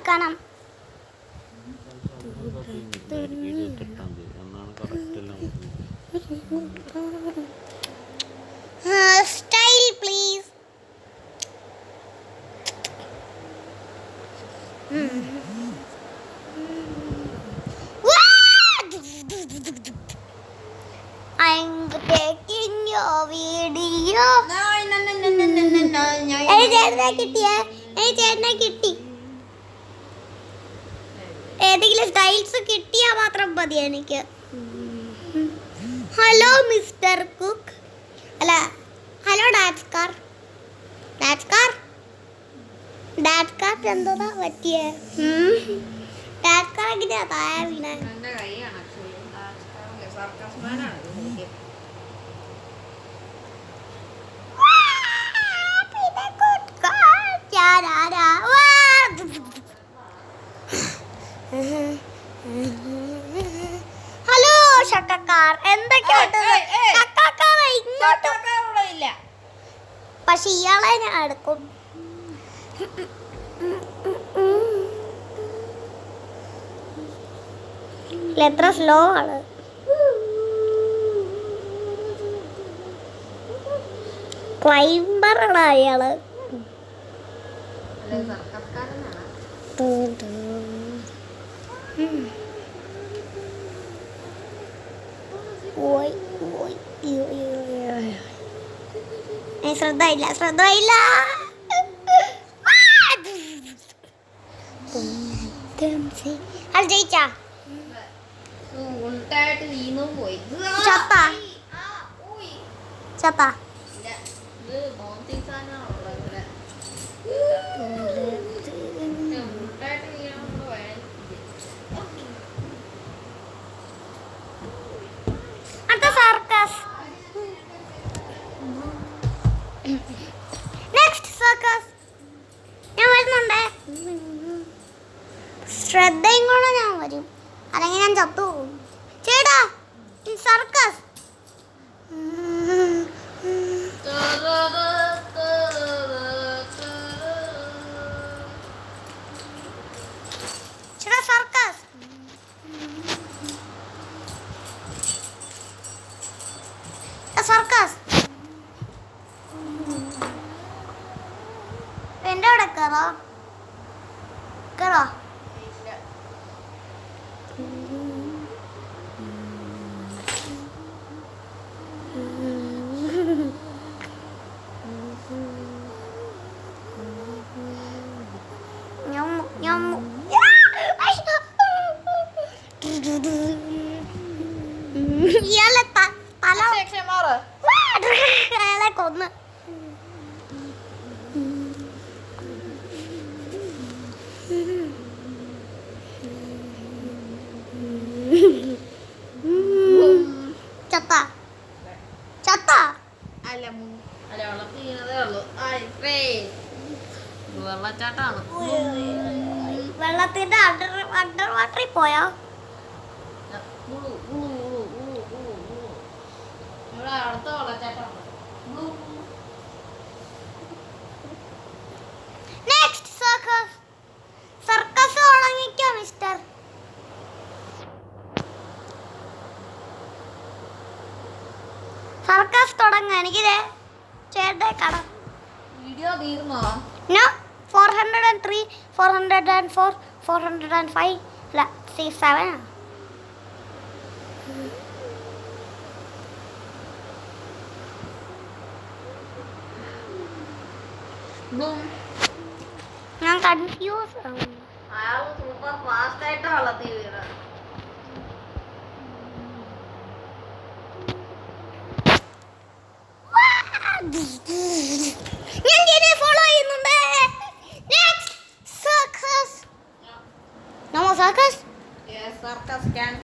എടുക്കണം. Style please. I'm taking your video. ചേട്ടനെ കിട്ടി. ഏതെങ്കിലും സ്റ്റൈൽസ് കിട്ടിയാ മാത്രം മതി എനിക്ക്. Hello mister cook. അല്ല, ഹലോ ഡാറ്റ്സ്കാർ. ഡാറ്റ്സ്കാർ എന്തോന്നാ പറ്റിയേ? ഡാറ്റ്സ്കാർ എങ്ങനെയാ താഴെ വീണേ? ഹലോ ഷക്കക്കാർ, എന്തൊക്കെയുണ്ട്? പക്ഷെ ഇയാളെ ഞാൻ എടുക്കും. എത്ര സ്ലോ ആണ്. ക്ലൈംബറാണ് അയാള്. ശ്രദ്ധയില്ല. അത് ജയിച്ചാ ചത്ത. ഞാൻ വരുന്നുണ്ടേ. ശ്രദ്ധയും കൂടെ ഞാൻ വരും, അല്ലെങ്കിൽ ഞാൻ ചത്തു പോകും. ചേട്ടാ, സർക്കസ്. ചേട്ടാ, സർക്കസ്. സർക്കസ് എന്റെ അവിടെ കയറോ? ഇയാളെ അയാളെ കൊന്ന്. വെള്ളത്തിന്റെ അണ്ടർ വാട്ടറിൽ പോയോ? നെക്സ്റ്റ് സർക്കസ് തുടങ്ങിക്കോ മിസ്റ്റർ. സർക്കസ് തുടങ്ങാൻ എനിക്ക് ചേട്ടേ കടം. വീഡിയോ തീർന്നോ? നോ. 403, 404, 405 അല്ല 67. ഞാൻ കൺഫ്യൂസ് ആവുന്നു. അയാൾ സൂപ്പർ ഫാസ്റ്റ് ആയിട്ട് വെള്ളത്തിൽ വീണത്. ഞാൻ ഫോളോ ചെയ്യുന്നുണ്ട്. Next circus. No circus. Yes circus can